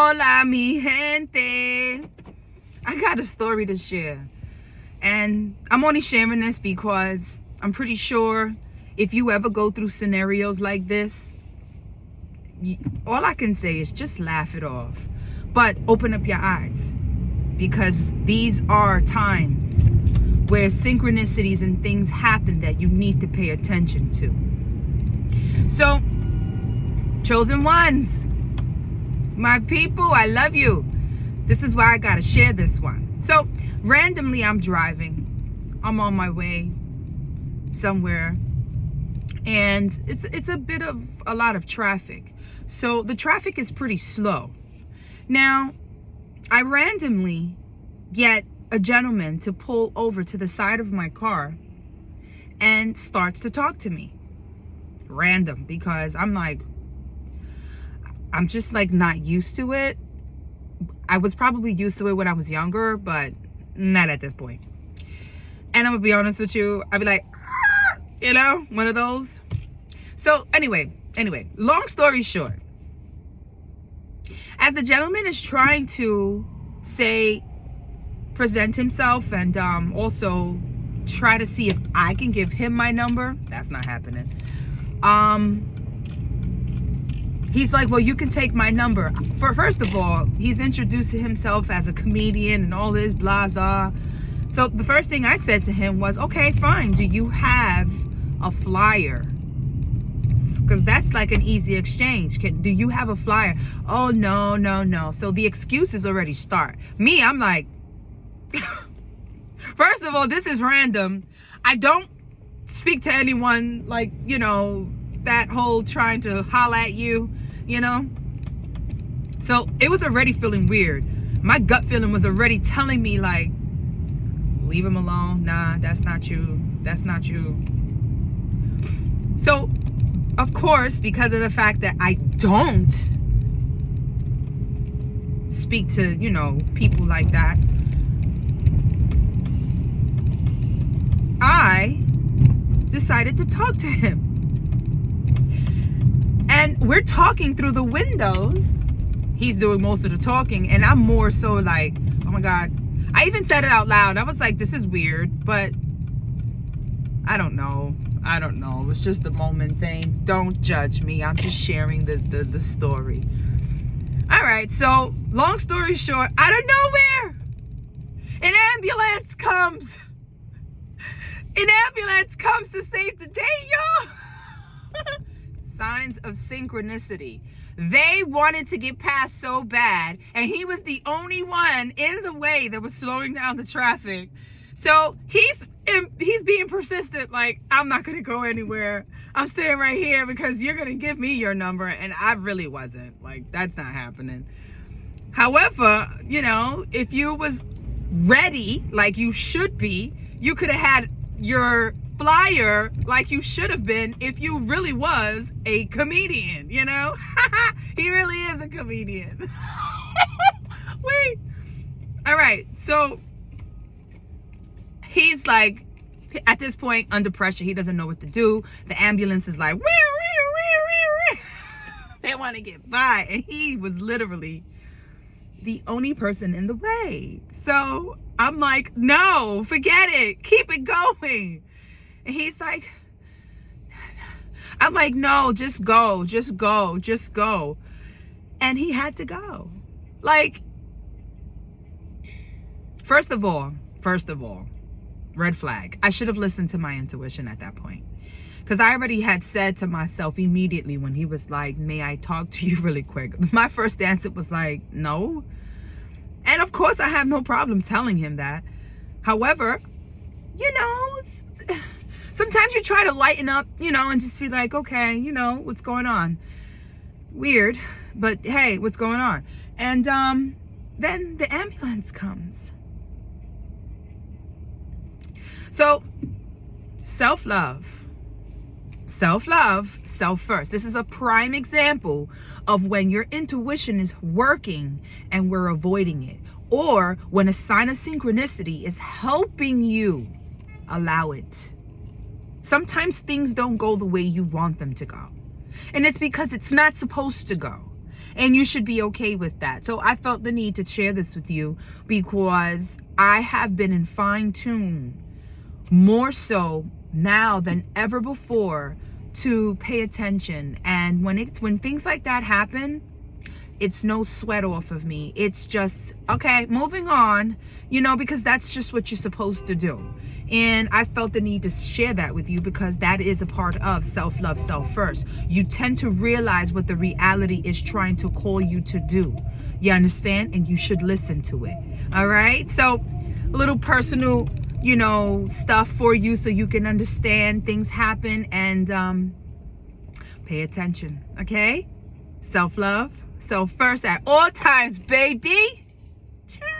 Hola, mi gente. I got a story to share. And I'm only sharing this because I'm pretty sure if you ever go through scenarios like this, all I can say is just laugh it off. But open up your eyes, because these are times where synchronicities and things happen that you need to pay attention to. So, chosen ones, my people, I love you. This is why I gotta share this one. So, randomly I'm driving. I'm on my way somewhere, and it's a bit of a lot of traffic. So the traffic is pretty slow. Now, I randomly get a gentleman to pull over to the side of my car and starts to talk to me. Random, because I'm just like not used to it. I was probably used to it when I was younger, but not at this point. And I'm gonna be honest with you, I'd be like, you know, one of those. So anyway, long story short, as the gentleman is trying to present himself and also try to see if I can give him my number, that's not happening. He's like, well, you can take my number. First of all, he's introduced himself as a comedian and all this blah blah. So the first thing I said to him was, okay, fine. Do you have a flyer? Because that's like an easy exchange. Do you have a flyer? Oh, no. So the excuses already start. Me, I'm like, first of all, this is random. I don't speak to anyone like, you know, that whole trying to holler at you, you know. So it was already feeling weird. My gut feeling was already telling me like, leave him alone. Nah, that's not you. That's not you. So, of course, because of the fact that I don't speak to, you know, people like that, I decided to talk to him. And we're talking through the windows. He's doing most of the talking, and I'm more so like, oh my God. I even said it out loud. I was like, this is weird, but I don't know. It was just a moment thing. Don't judge me. I'm just sharing the story. All right, so long story short, out of nowhere, an ambulance comes. An ambulance comes to save the day, y'all. Signs of synchronicity. They wanted to get past so bad, and he was the only one in the way that was slowing down the traffic. So he's being persistent, like, I'm not gonna go anywhere. I'm staying right here because you're gonna give me your number, and I really wasn't. Like, that's not happening. However, you know, if you was ready like you should be, you could have had your flyer like you should have been if you really was a comedian, you know. He really is a comedian. Wait. All right, so he's like, at this point, under pressure, he doesn't know what to do. The ambulance is like, they want to get by, and he was literally the only person in the way. So I'm like, no, forget it, keep it going. And he's like, I'm like, no, just go. And he had to go. Like, first of all, red flag. I should have listened to my intuition at that point. Because I already had said to myself immediately when he was like, may I talk to you really quick? My first answer was like, no. And of course, I have no problem telling him that. However, you know, sometimes you try to lighten up, you know, and just be like, okay, you know, what's going on? Weird, but hey, what's going on? And then the ambulance comes. So, self-love, self first. This is a prime example of when your intuition is working and we're avoiding it. Or when a sign of synchronicity is helping you, allow it. Sometimes things don't go the way you want them to go. And it's because it's not supposed to go. And you should be okay with that. So I felt the need to share this with you because I have been in fine tune more so now than ever before to pay attention. And when things like that happen, it's no sweat off of me. It's just, okay, moving on, because that's just what you're supposed to do. And I felt the need to share that with you because that is a part of self-love, self-first. You tend to realize what the reality is trying to call you to do. You understand? And you should listen to it. All right? So a little personal, stuff for you so you can understand things happen and pay attention. Okay? Self-love, self-first at all times, baby. Ciao.